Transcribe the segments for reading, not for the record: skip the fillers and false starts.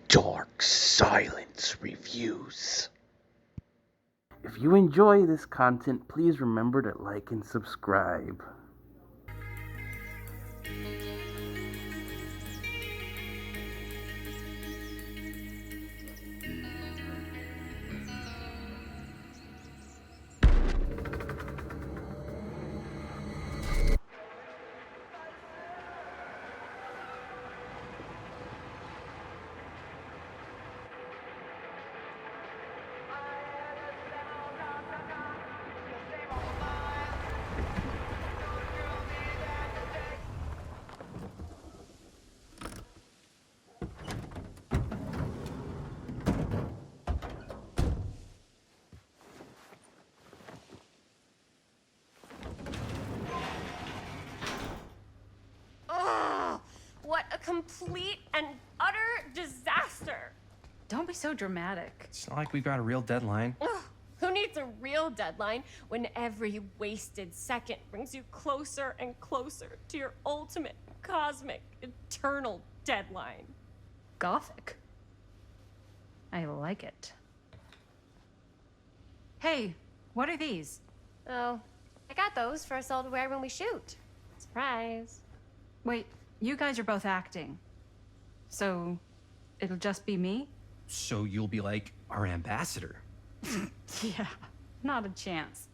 Dark Silence Reviews. If you enjoy this content, please remember to like and subscribe. What a complete and utter disaster! Don't be so dramatic. It's not like we've got a real deadline. Ugh, who needs a real deadline when every wasted second brings you closer and closer to your ultimate, cosmic, eternal deadline? Gothic. I like it. Hey, what are these? Oh, I got those for us all to wear when we shoot. Surprise. Wait, you guys are both acting. So, it'll just be me? So you'll be like our ambassador. Yeah, not a chance.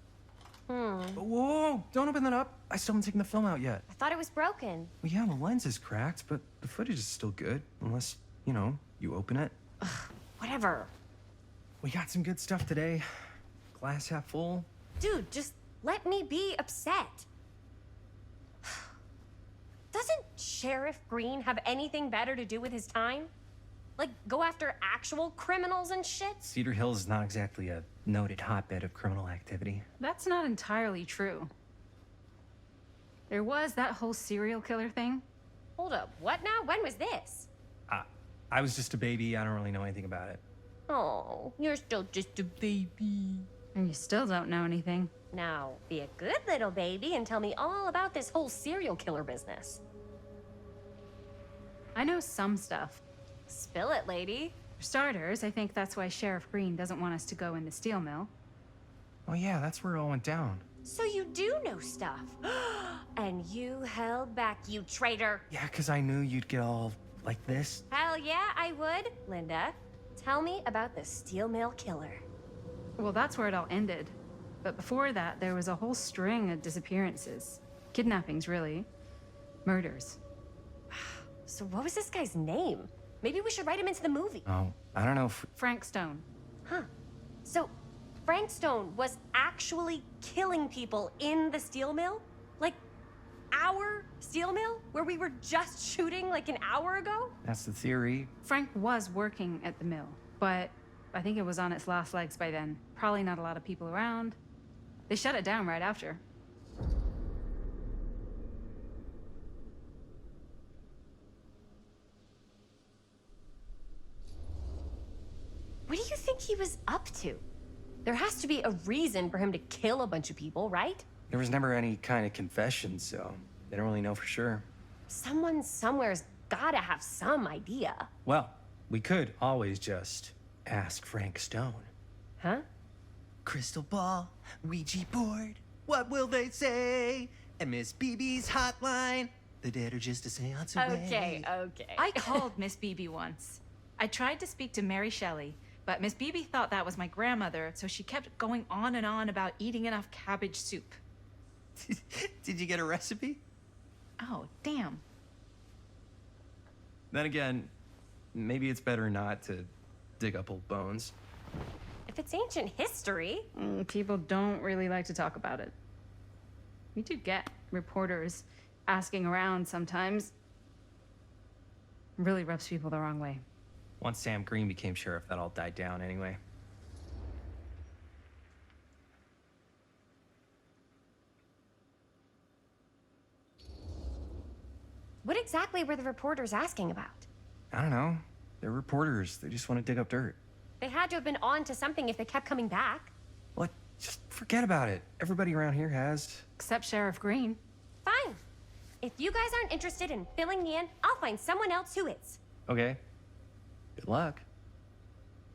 Whoa, don't open that up. I still haven't taken the film out yet. I thought it was broken. Well, yeah, the lens is cracked, but the footage is still good. Unless, you open it. Whatever. We got some good stuff today. Glass half full. Dude, just let me be upset. Doesn't Sheriff Green have anything better to do with his time? Like, go after actual criminals and shit? Cedar Hills is not exactly a noted hotbed of criminal activity. That's not entirely true. There was that whole serial killer thing. Hold up, what now? When was this? I was just a baby. I don't really know anything about it. Oh, you're still just a baby. And you still don't know anything. Now, be a good little baby and tell me all about this whole serial killer business. I know some stuff. Spill it, lady. For starters, I think that's why Sheriff Green doesn't want us to go in the steel mill. Oh yeah, that's where it all went down. So you do know stuff. And you held back, you traitor. Yeah, because I knew you'd get all like this. Hell yeah, I would. Linda, tell me about the steel mill killer. Well, that's where it all ended. But before that, there was a whole string of disappearances. Kidnappings, really. Murders. So what was this guy's name? Maybe we should write him into the movie. Oh, I don't know if... Frank Stone. Huh. So Frank Stone was actually killing people in the steel mill? Like, our steel mill? Where we were just shooting like an hour ago? That's the theory. Frank was working at the mill, but I think it was on its last legs by then. Probably not a lot of people around. They shut it down right after. What do you think he was up to? There has to be a reason for him to kill a bunch of people, right? There was never any kind of confession, so they don't really know for sure. Someone somewhere's gotta have some idea. Well, we could always just ask Frank Stone. Huh? Crystal ball, Ouija board, what will they say? And Miss BB's hotline, the dead are just a seance away. Okay. I called Miss Beebe once. I tried to speak to Mary Shelley, but Miss Beebe thought that was my grandmother, so she kept going on and on about eating enough cabbage soup. Did you get a recipe? Oh, damn. Then again, maybe it's better not to dig up old bones. If it's ancient history. People don't really like to talk about it. We do get reporters asking around sometimes. Really rubs people the wrong way. Once Sam Green became sheriff, that all died down anyway. What exactly were the reporters asking about? I don't know. They're reporters. They just want to dig up dirt. They had to have been on to something if they kept coming back. What? Just forget about it. Everybody around here has. Except Sheriff Green. Fine. If you guys aren't interested in filling me in, I'll find someone else who is. Okay. Good luck.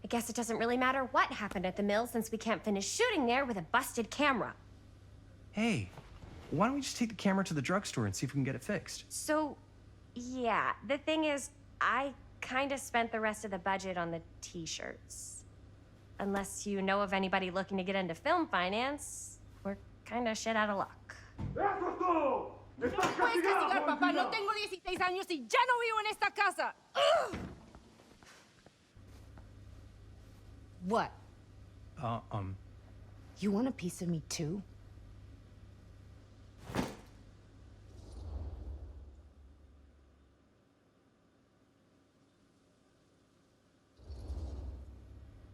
I guess it doesn't really matter what happened at the mill since we can't finish shooting there with a busted camera. Hey, why don't we just take the camera to the drugstore and see if we can get it fixed? So, yeah, the thing is, I kind of spent the rest of the budget on the t-shirts. Unless you know of anybody looking to get into film finance, we're kind of shit out of luck. No puedes castigar, papá. No tengo 16 años y ya no vivo en esta casa. Ugh! What? You want a piece of me too?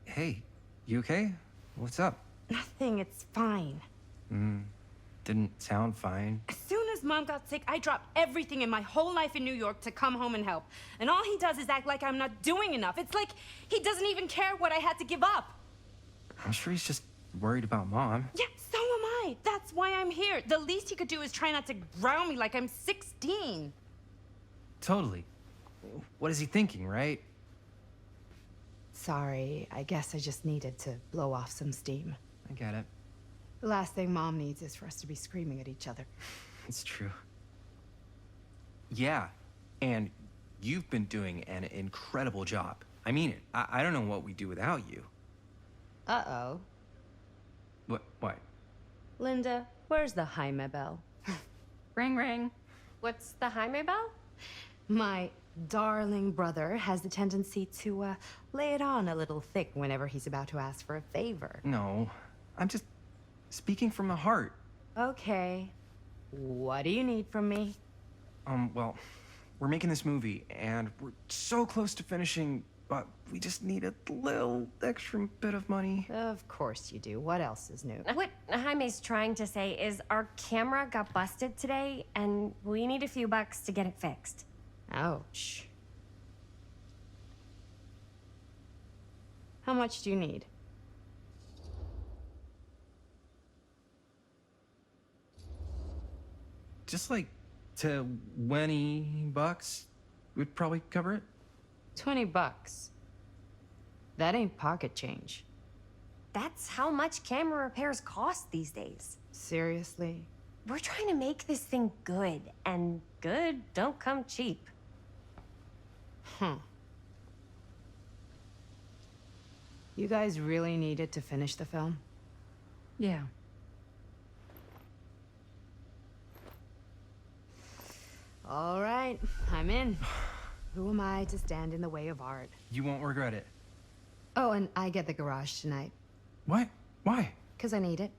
Hey, you okay? What's up? Nothing, it's fine. Didn't sound fine. As soon as Mom got sick, I dropped everything in my whole life in New York to come home and help. And all he does is act like I'm not doing enough. It's like he doesn't even care what I had to give up. I'm sure he's just worried about Mom. Yeah, so am I. That's why I'm here. The least he could do is try not to ground me like I'm 16. Totally. What is he thinking, right? Sorry, I guess I just needed to blow off some steam. I get it. The last thing Mom needs is for us to be screaming at each other. It's true. Yeah, and you've been doing an incredible job. I mean it. I don't know what we'd do without you. Uh-oh. What? Linda, where's the Jaime bell? Ring, ring. What's the Jaime bell? My darling brother has the tendency to, lay it on a little thick whenever he's about to ask for a favor. No, I'm just speaking from the heart. Okay. What do you need from me? Well, we're making this movie, and we're so close to finishing, but we just need a little extra bit of money. Of course you do. What else is new? What Jaime's trying to say is our camera got busted today, and we need a few bucks to get it fixed. Ouch. How much do you need? Just like $20 would probably cover it. 20 bucks. That ain't pocket change. That's how much camera repairs cost these days. Seriously? We're trying to make this thing good, and good don't come cheap. Huh. You guys really needed to finish the film? Yeah. All right, I'm in. Who am I to stand in the way of art? You won't regret it. Oh, and I get the garage tonight, What? Why? 'cause I need it.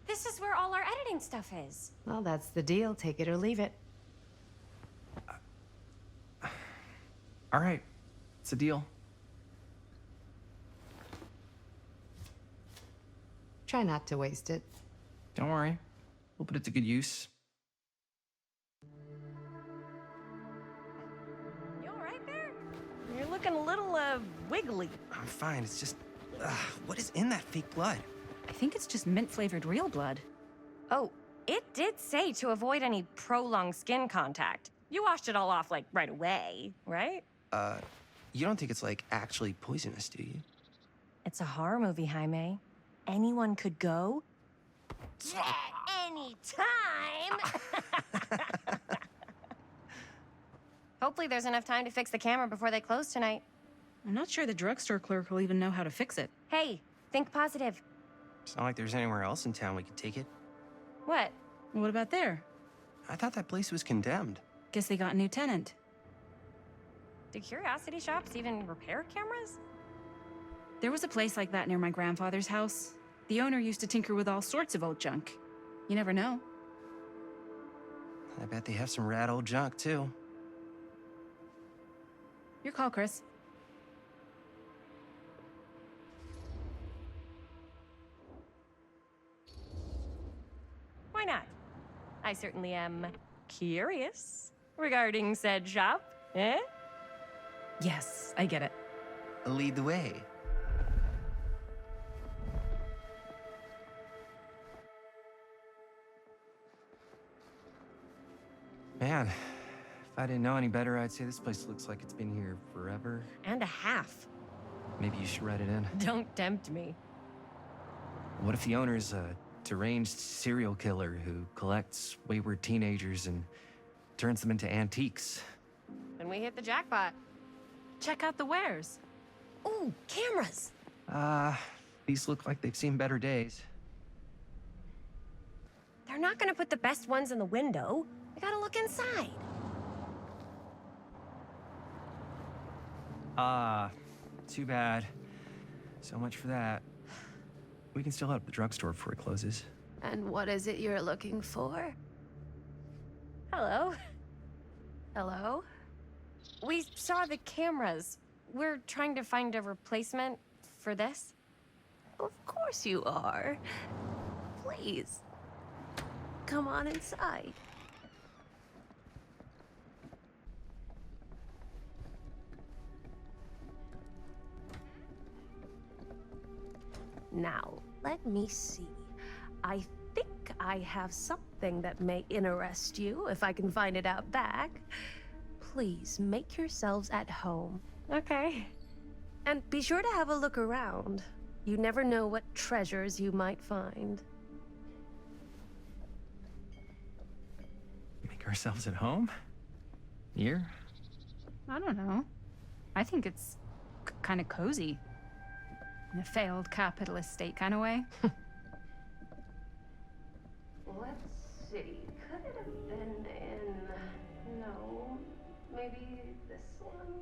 This is where all our editing stuff is. Well, that's the deal. Take it or leave it. All right, it's a deal. Try not to waste it. Don't worry, we'll put it to good use. You all right there? You're looking a little, wiggly. I'm fine, it's just, what is in that fake blood? I think it's just mint-flavored real blood. Oh, it did say to avoid any prolonged skin contact. You washed it all off, like, right away, right? You don't think it's, like, actually poisonous, do you? It's a horror movie, Jaime. Anyone could go. Yeah, anytime! Hopefully there's enough time to fix the camera before they close tonight. I'm not sure the drugstore clerk will even know how to fix it. Hey, think positive. It's not like there's anywhere else in town we could take it. What? What about there? I thought that place was condemned. Guess they got a new tenant. Do curiosity shops even repair cameras? There was a place like that near my grandfather's house. The owner used to tinker with all sorts of old junk. You never know. I bet they have some rad old junk, too. Your call, Chris. Why not? I certainly am curious regarding said shop, eh? Yes, I get it. Lead the way. Man, If I didn't know any better, I'd say this place looks like it's been here forever. And a half. Maybe you should write it in. Don't tempt me. What if the owner's a deranged serial killer who collects wayward teenagers and turns them into antiques? And we hit the jackpot. Check out the wares. Ooh, cameras. These look like they've seen better days. They're not gonna put the best ones in the window. I gotta look inside. Too bad. So much for that. We can still head up the drugstore before it closes. And what is it you're looking for? Hello. Hello? We saw the cameras. We're trying to find a replacement for this. Of course you are. Please. Come on inside. Now, let me see. I think I have something that may interest you, if I can find it out back. Please make yourselves at home. Okay. And be sure to have a look around. You never know what treasures you might find. Make ourselves at home? Here? I don't know. I think it's kind of cozy. In a failed capitalist state kind of way. Let's see. Could it have been in... No. Maybe this one?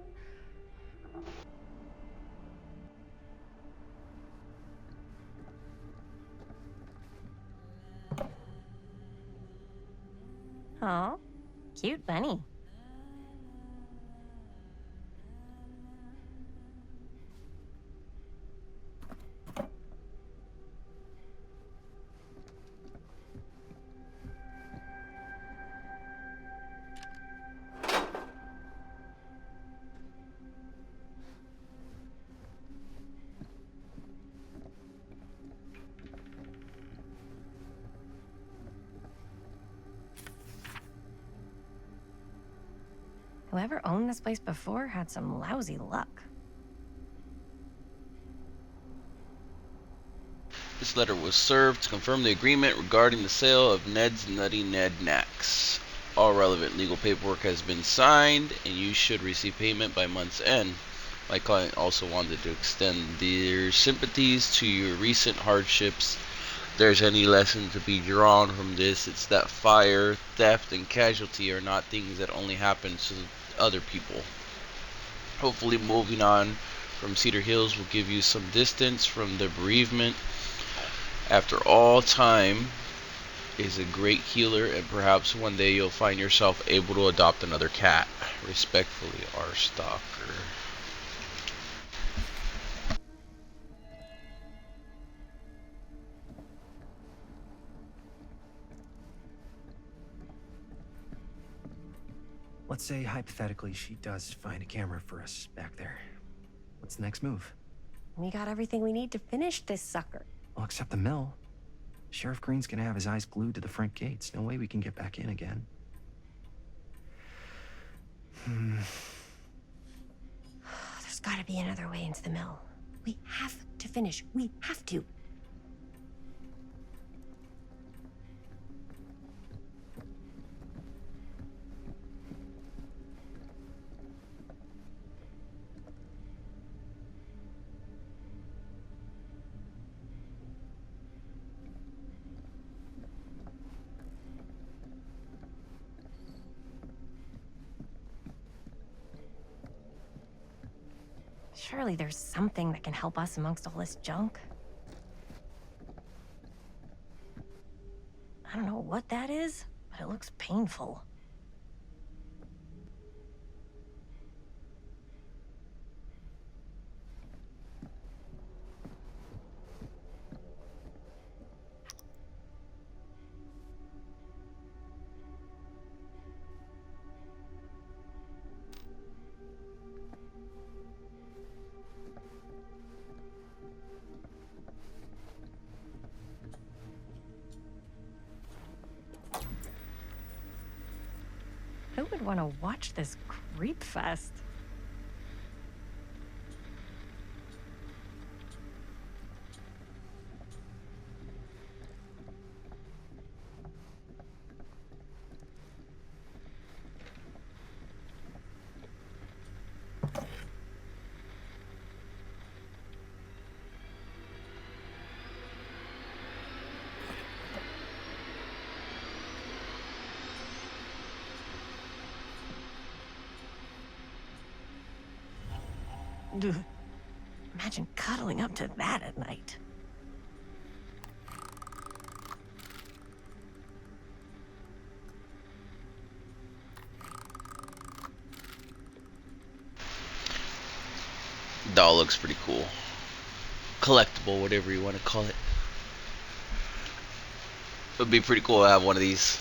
Aw, cute bunny. Whoever owned this place before had some lousy luck. This letter was served to confirm the agreement regarding the sale of Ned's Nutty Ned Knacks. All relevant legal paperwork has been signed, and you should receive payment by month's end. My client also wanted to extend their sympathies to your recent hardships. If there's any lesson to be drawn from this, it's that fire, theft, and casualty are not things that only happen to other people. Hopefully moving on from Cedar Hills will give you some distance from the bereavement. After all, time is a great healer, and perhaps one day you'll find yourself able to adopt another cat. Respectfully, our stalker. Let's say, hypothetically, she does find a camera for us back there. What's the next move? We got everything we need to finish this sucker. Well, except the mill. Sheriff Green's gonna have his eyes glued to the front gates. No way we can get back in again. There's gotta be another way into the mill. We have to finish. We have to. Surely there's something that can help us amongst all this junk. I don't know what that is, but it looks painful. want to watch this creep fest. Ugh. Imagine cuddling up to that at night. Doll looks pretty cool. Collectible, whatever you want to call it. It would be pretty cool to have one of these.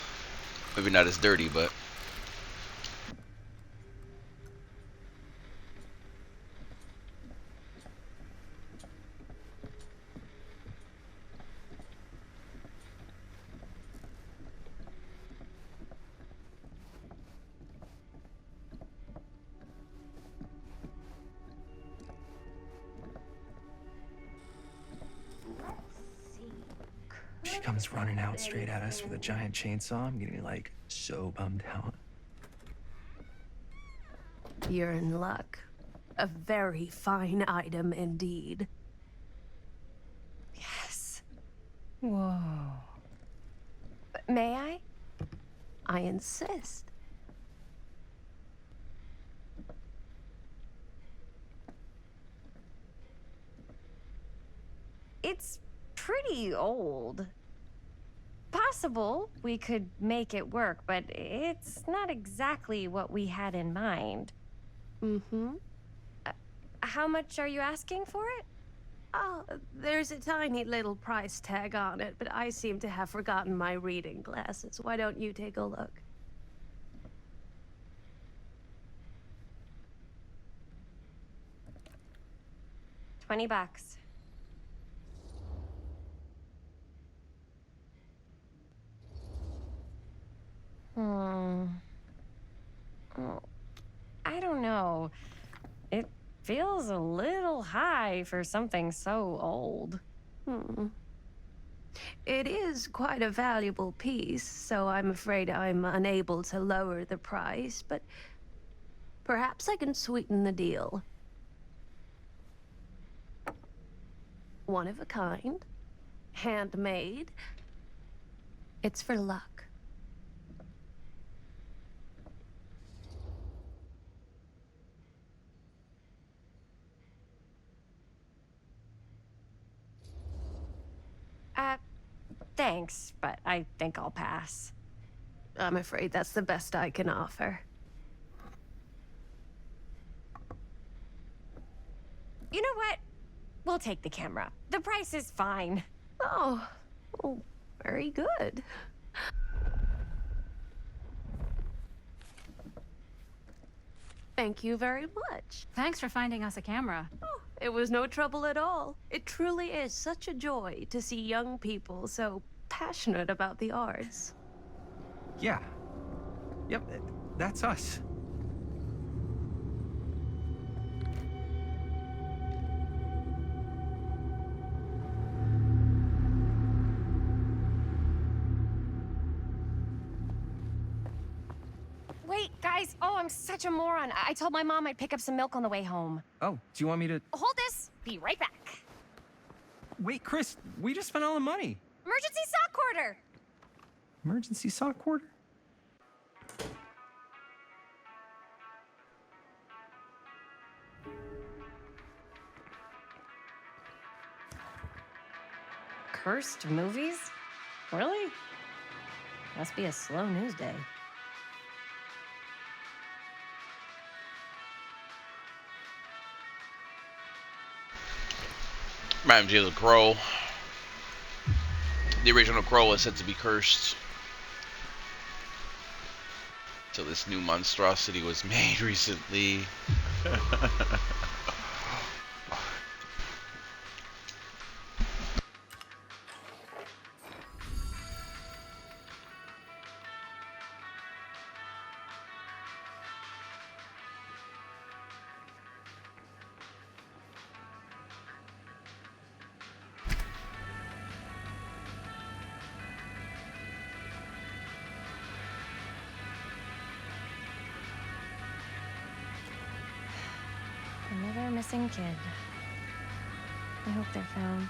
Maybe not as dirty, but... She comes running out straight at us with a giant chainsaw. I'm getting like so bummed out. You're in luck. A very fine item indeed. Yes. Whoa. May I? I insist. It's pretty old. Possible we could make it work, but it's not exactly what we had in mind. Mm-hmm. How much are you asking for it? Oh, there's a tiny little price tag on it, but I seem to have forgotten my reading glasses. Why don't you take a look? $20. Hmm. Oh, I don't know. It feels a little high for something so old. It is quite a valuable piece, so I'm afraid I'm unable to lower the price, but perhaps I can sweeten the deal. One of a kind, handmade. It's for luck. Thanks, but I think I'll pass. I'm afraid that's the best I can offer. You know what? We'll take the camera. The price is fine. Oh, very good. Thank you very much. Thanks for finding us a camera. Oh, it was no trouble at all. It truly is such a joy to see young people so passionate about the arts. Yeah. Yep, that's us. Wait, guys. Oh, I'm such a moron. I told my mom I'd pick up some milk on the way home. Oh, do you want me to... Hold this. Be right back. Wait, Chris, we just spent all the money. Emergency sock quarter. Emergency sock quarter? Cursed movies? Really? Must be a slow news day. Reminds me of the Crow. The original Crow was said to be cursed. So this new monstrosity was made recently. missing kid. I hope they're found.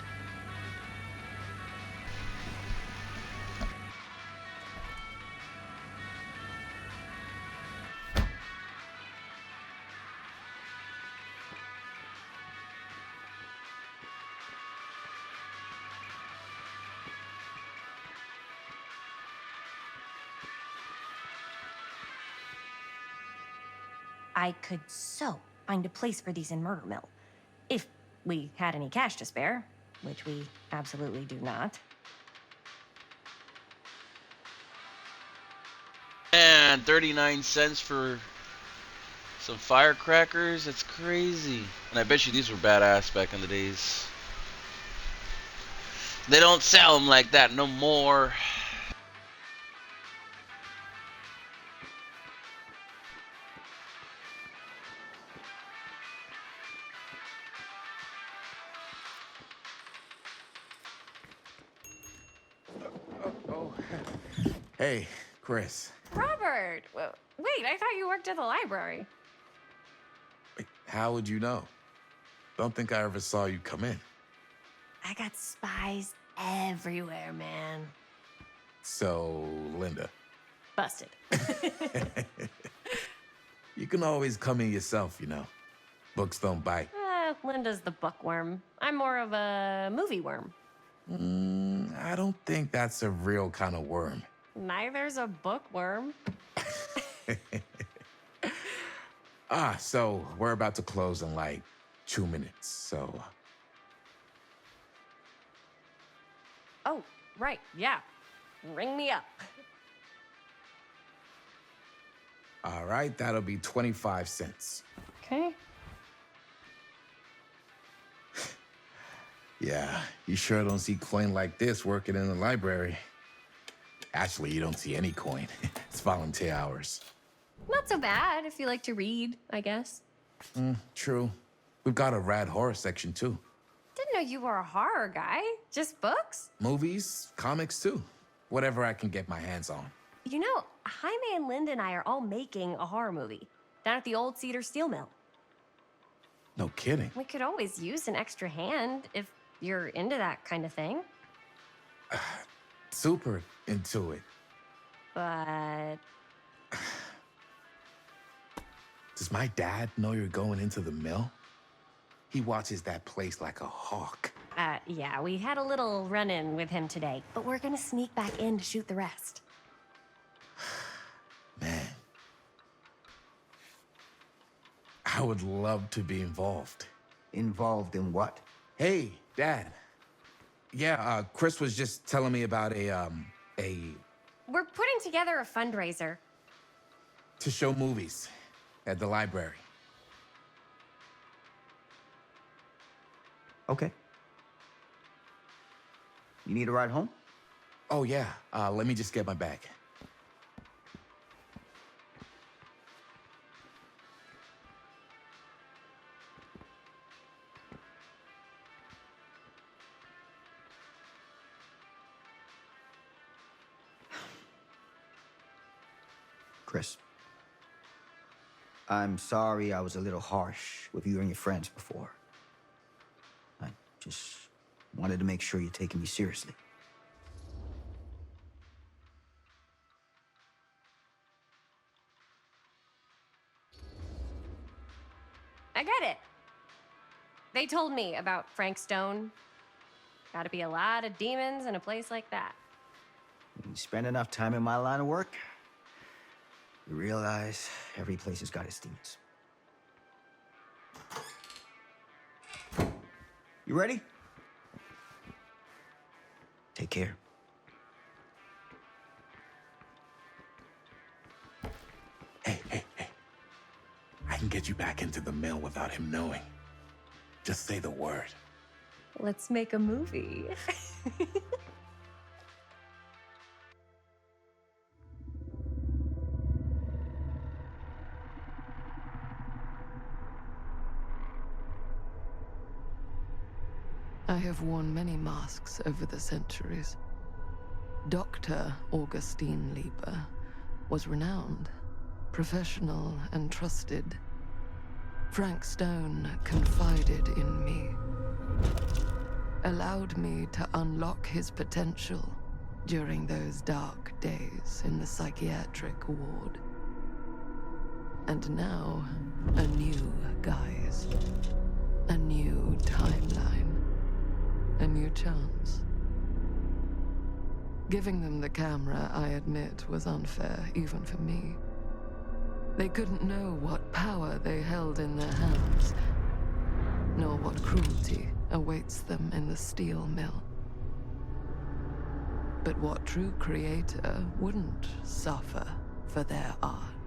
I could so find a place for these in Murder Mill. If we had any cash to spare, which we absolutely do not. And 39 cents for some firecrackers? That's crazy. And I bet you these were badass back in the days. They don't sell them like that no more. Hey, Chris. Robert! Wait, I thought you worked at the library. Wait, how would you know? Don't think I ever saw you come in. I got spies everywhere, man. So, Linda. Busted. You can always come in yourself, you know. Books don't bite. Linda's the bookworm. I'm more of a movie worm. I don't think that's a real kind of worm. Neither's a bookworm. So we're about to close in like 2 minutes, so... Oh, right, yeah. Ring me up. All right, that'll be 25 cents. Okay. Yeah, you sure don't see coin like this working in the library. Actually, you don't see any coin. It's volunteer hours. Not so bad if you like to read, I guess. True. We've got a rad horror section, too. Didn't know you were a horror guy. Just books? Movies, comics, too. Whatever I can get my hands on. You know, Jaime and Linda and I are all making a horror movie down at the old Cedar Steel mill. No kidding. We could always use an extra hand if you're into that kind of thing. Super into it. But... Does my dad know you're going into the mill? He watches that place like a hawk. Yeah, we had a little run-in with him today, but we're gonna sneak back in to shoot the rest. Man. I would love to be involved. Involved in what? Hey, Dad. Yeah, Chris was just telling me about We're putting together a fundraiser. to show movies at the library. Okay. You need a ride home? Oh, yeah. Let me just get my bag. Chris. I'm sorry I was a little harsh with you and your friends before. I just wanted to make sure you're taking me seriously. I get it. They told me about Frank Stone. Gotta be a lot of demons in a place like that. When you spend enough time in my line of work, you realize every place has got its demons. You ready? Take care. Hey. I can get you back into the mill without him knowing. Just say the word. Let's make a movie. I have worn many masks over the centuries. Dr. Augustine Lieber was renowned, professional, and trusted. Frank Stone confided in me, allowed me to unlock his potential during those dark days in the psychiatric ward. And now, a new guise, a new timeline, a new chance. Giving them the camera, I admit, was unfair, even for me. They couldn't know what power they held in their hands, nor what cruelty awaits them in the steel mill. But what true creator wouldn't suffer for their art?